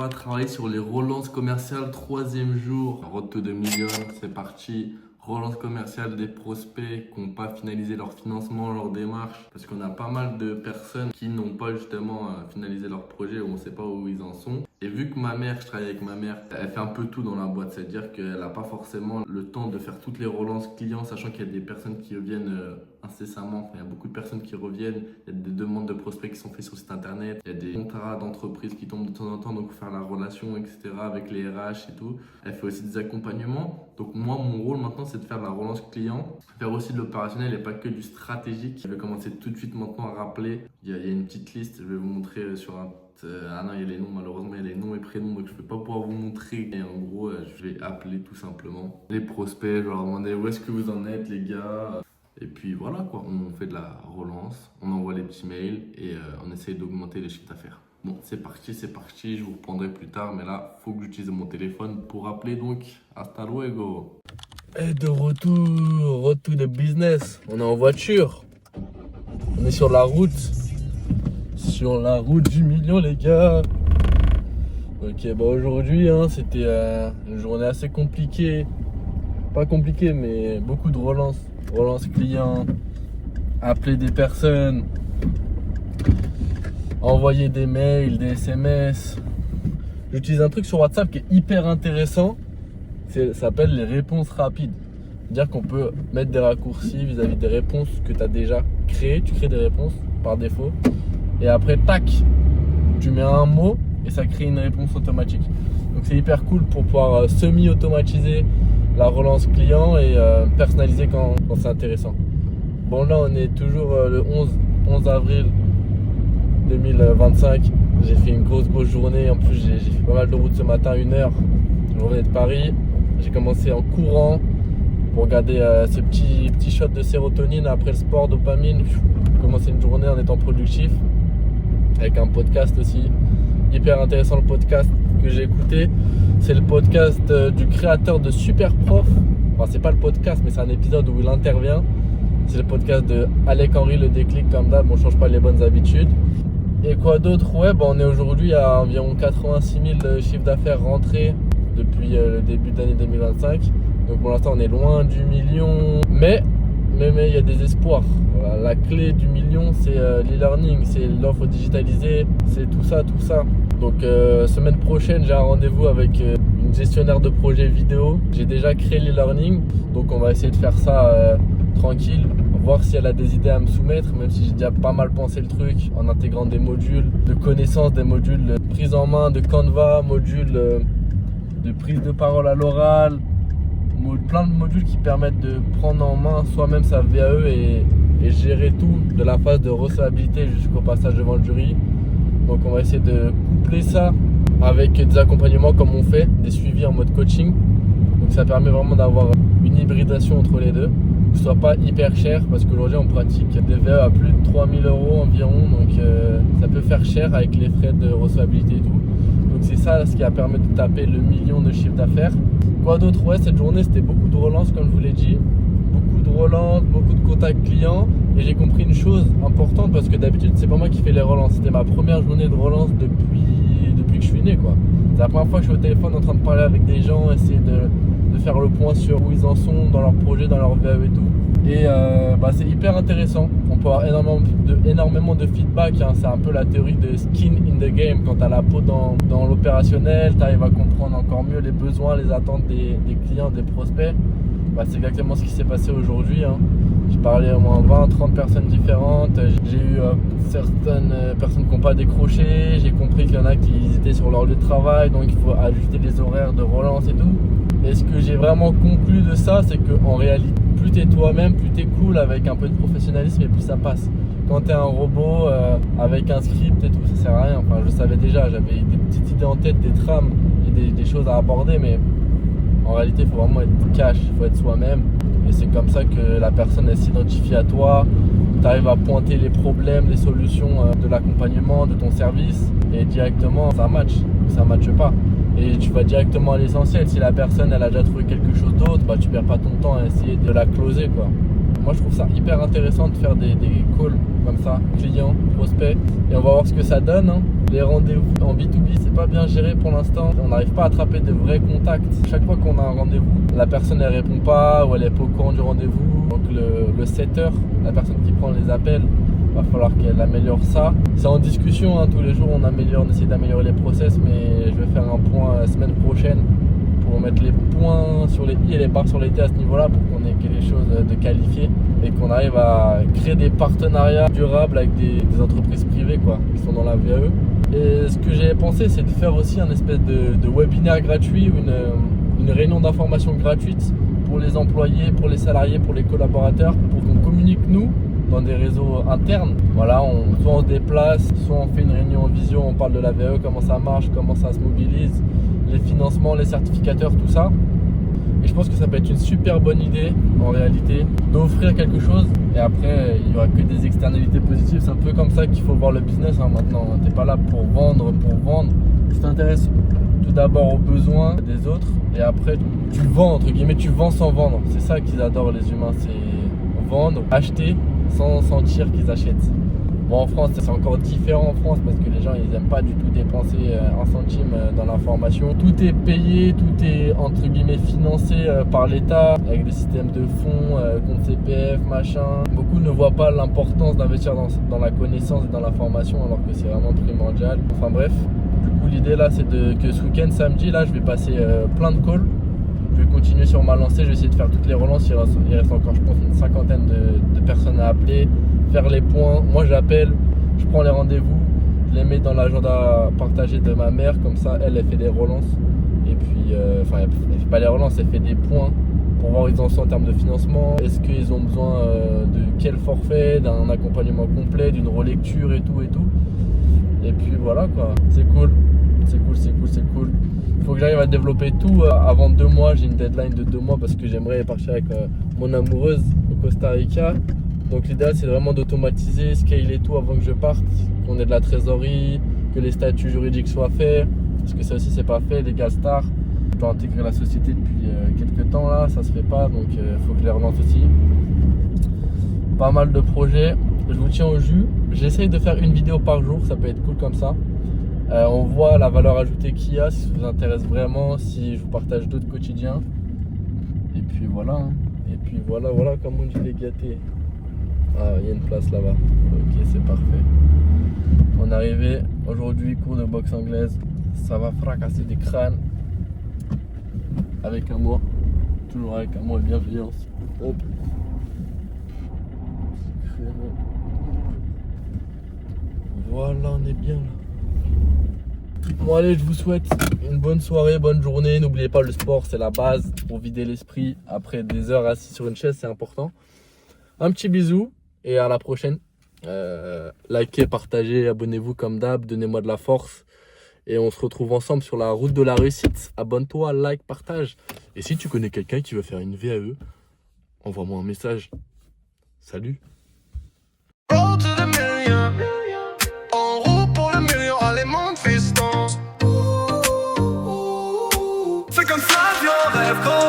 va travailler sur les relances commerciales, troisième jour. Road to 2 millions, c'est parti. Relance commerciale des prospects qui n'ont pas finalisé leur financement, leur démarche. Parce qu'on a pas mal de personnes qui n'ont pas justement finalisé leur projet ou on ne sait pas où ils en sont. Et vu que ma mère, je travaille avec ma mère, elle fait un peu tout dans la boîte. C'est-à-dire qu'elle n'a pas forcément le temps de faire toutes les relances clients, sachant qu'il y a des personnes qui reviennent incessamment. Enfin, il y a beaucoup de personnes qui reviennent. Il y a des demandes de prospects qui sont faites sur le site internet. Il y a des contrats d'entreprise qui tombent de temps en temps. Donc, il faut faire la relation, etc. avec les RH et tout. Elle fait aussi des accompagnements. Donc, moi, mon rôle maintenant, c'est de faire la relance client, faire aussi de l'opérationnel et pas que du stratégique. Je vais commencer tout de suite maintenant à rappeler. Il y a une petite liste. Je vais vous montrer sur un. Ah non, il y a les noms, malheureusement, il y a les noms et prénoms, donc je ne vais pas pouvoir vous montrer. Et en gros, je vais appeler tout simplement les prospects, je vais leur demander où est-ce que vous en êtes, les gars. Et puis voilà quoi, on fait de la relance, on envoie les petits mails et on essaye d'augmenter les chiffres d'affaires. Bon, c'est parti, je vous reprendrai plus tard, mais là, il faut que j'utilise mon téléphone pour appeler, donc hasta luego. Et de retour to the business, on est en voiture, on est sur la route. Sur la route du million les gars. Ok, bah aujourd'hui c'était une journée assez compliquée. Pas compliquée mais beaucoup de relance clients, appeler des personnes, envoyer des mails, des SMS. J'utilise un truc sur WhatsApp qui est hyper intéressant. Ça s'appelle les réponses rapides. C'est-à-dire qu'on peut mettre des raccourcis vis-à-vis des réponses que tu as déjà créées. Tu crées des réponses par défaut. Et après, tac, tu mets un mot et ça crée une réponse automatique. Donc c'est hyper cool pour pouvoir semi-automatiser la relance client et personnaliser quand c'est intéressant. Bon là, on est toujours le 11 avril 2025. J'ai fait une grosse journée. En plus, j'ai fait pas mal de route ce matin, 1h. Je revenais de Paris. J'ai commencé en courant pour regarder ces petits shots de sérotonine après le sport, dopamine. Commencer une journée en étant productif. Avec un podcast aussi hyper intéressant, le podcast que j'ai écouté, c'est le podcast du créateur de Super Prof. Enfin, c'est pas le podcast, mais c'est un épisode où il intervient. C'est le podcast de Alec Henry, le déclic, comme d'hab. On change pas les bonnes habitudes. Et quoi d'autre? Ouais, on est aujourd'hui à environ 86 000 chiffres d'affaires rentrés depuis le début de l'année 2025. Donc pour l'instant, on est loin du million, mais il y a des espoirs. Voilà, la clé du million, c'est l'e-learning, c'est l'offre digitalisée, c'est tout ça. Donc semaine prochaine, j'ai un rendez-vous avec une gestionnaire de projet vidéo. J'ai déjà créé l'e-learning, donc on va essayer de faire ça tranquille, voir si elle a des idées à me soumettre, même si j'ai déjà pas mal pensé le truc en intégrant des modules de connaissances, des modules de prise en main de Canva, modules de prise de parole à l'oral, plein de modules qui permettent de prendre en main soi-même sa VAE et gérer tout de la phase de recevabilité jusqu'au passage devant le jury. Donc on va essayer de coupler ça avec des accompagnements comme on fait, des suivis en mode coaching. Donc ça permet vraiment d'avoir une hybridation entre les deux, que ce soit pas hyper cher parce qu'aujourd'hui on pratique des VAE à plus de 3 000 € environ, donc ça peut faire cher avec les frais de recevabilité et tout. Donc c'est ça ce qui a permis de taper le million de chiffre d'affaires. Quoi d'autre? Ouais, cette journée c'était beaucoup de relance comme je vous l'ai dit. Beaucoup de relances, beaucoup de contacts clients. Et j'ai compris une chose importante parce que d'habitude c'est pas moi qui fais les relances. C'était ma première journée de relance depuis que je suis né quoi. C'est la première fois que je suis au téléphone en train de parler avec des gens, essayer de faire le point sur où ils en sont dans leur projet, dans leur VAE et tout. Et c'est hyper intéressant. On peut avoir énormément de feedback. C'est un peu la théorie de skin in the game. Quand tu as la peau dans l'opérationnel, tu arrives à comprendre encore mieux les besoins, les attentes des clients, des prospects. C'est exactement ce qui s'est passé aujourd'hui. J'ai parlé à au moins 20-30 personnes différentes. J'ai eu certaines personnes qui n'ont pas décroché. J'ai compris qu'il y en a qui étaient sur leur lieu de travail, donc il faut ajuster les horaires de relance et tout. Et ce que j'ai vraiment conclu de ça, c'est qu'en réalité, plus t'es toi-même, plus t'es cool avec un peu de professionnalisme et plus ça passe. Quand t'es un robot avec un script et tout, ça sert à rien. Enfin, je le savais déjà, j'avais des petites idées en tête, des trames et des choses à aborder, mais en réalité, il faut vraiment être cash, il faut être soi-même. Et c'est comme ça que la personne elle s'identifie à toi. Tu arrives à pointer les problèmes, les solutions de l'accompagnement, de ton service. Et directement, ça match ou ça matche pas. Et tu vas directement à l'essentiel. Si la personne elle a déjà trouvé quelque chose d'autre, tu perds pas ton temps à essayer de la closer quoi. Moi je trouve ça hyper intéressant de faire des calls comme ça, clients, prospects, et on va voir ce que ça donne, hein. Les rendez-vous en B2B c'est pas bien géré pour l'instant, on n'arrive pas à attraper de vrais contacts. Chaque fois qu'on a un rendez-vous, la personne elle répond pas ou elle est pas au courant du rendez-vous. Donc le setter, la personne qui prend les appels, va falloir qu'elle améliore ça. C'est en discussion, hein. Tous les jours on essaie d'améliorer les process, mais je vais faire un point la semaine prochaine pour mettre les points sur les i et les barres sur les t à ce niveau là, pour qu'on ait quelque chose de qualifié et qu'on arrive à créer des partenariats durables avec des entreprises privées quoi, qui sont dans la VAE. Et ce que j'ai pensé, c'est de faire aussi un espèce de webinaire gratuit ou une réunion d'information gratuite pour les employés, pour les salariés, pour les collaborateurs, pour qu'on communique nous dans des réseaux internes. Voilà, soit on se déplace, soit on fait une réunion en visio, on parle de la VAE, comment ça marche, comment ça se mobilise, les financements, les certificateurs, tout ça. Et je pense que ça peut être une super bonne idée en réalité d'offrir quelque chose, et après il n'y aura que des externalités positives. C'est un peu comme ça qu'il faut voir le business hein, maintenant. T'es pas là pour vendre. Tu t'intéresses tout d'abord aux besoins des autres et après tu vends, entre guillemets, tu vends sans vendre. C'est ça qu'ils adorent les humains, c'est vendre, acheter sans sentir qu'ils achètent. Bon, en France, c'est encore différent en France parce que les gens, ils n'aiment pas du tout dépenser un centime dans l'information. Tout est payé, tout est entre guillemets financé par l'État avec des systèmes de fonds, compte CPF, machin. Beaucoup ne voient pas l'importance d'investir dans la connaissance et dans la formation alors que c'est vraiment primordial. Enfin bref, du coup l'idée là, c'est que ce week-end, samedi, là, je vais passer plein de calls. Je vais continuer sur ma lancée, je vais essayer de faire toutes les relances. Il reste encore, je pense, une cinquantaine de personnes à appeler, faire les points. Moi, j'appelle, je prends les rendez-vous, je les mets dans l'agenda partagé de ma mère. Comme ça, elle fait des relances. Et puis, enfin, elle fait pas les relances, elle fait des points pour voir où ils en sont en termes de financement. Est-ce qu'ils ont besoin de quel forfait, d'un accompagnement complet, d'une relecture et tout. Et puis voilà quoi, c'est cool. Il faut que j'arrive à développer tout avant 2 mois. J'ai une deadline de 2 mois parce que j'aimerais partir avec mon amoureuse au Costa Rica. Donc l'idéal c'est vraiment d'automatiser, scaler tout avant que je parte, qu'on ait de la trésorerie, que les statuts juridiques soient faits. Parce que ça aussi c'est pas fait, les Galstar. Je dois intégrer la société depuis quelques temps là, ça se fait pas, donc il faut que je les relance aussi. Pas mal de projets, je vous tiens au jus. J'essaye de faire une vidéo par jour, ça peut être cool comme ça. On voit la valeur ajoutée qu'il y a, si ça vous intéresse vraiment, si je vous partage d'autres quotidiens. Et puis voilà, hein. Et puis voilà, comme on dit les gâtés. Ah, il y a une place là-bas. Ok, c'est parfait. On est arrivé aujourd'hui, cours de boxe anglaise. Ça va fracasser des crânes. Avec amour. Toujours avec amour et bienveillance. Hop. Voilà, on est bien là. Bon allez, je vous souhaite une bonne soirée, bonne journée. N'oubliez pas, le sport c'est la base pour vider l'esprit. Après des heures assis sur une chaise, c'est important. Un petit bisou et à la prochaine. Likez, partagez, abonnez-vous comme d'hab, donnez-moi de la force. Et on se retrouve ensemble sur la route de la réussite. Abonne-toi, like, partage. Et si tu connais quelqu'un qui veut faire une VAE, envoie-moi un message. Salut. C'est comme ça, viens, rêve.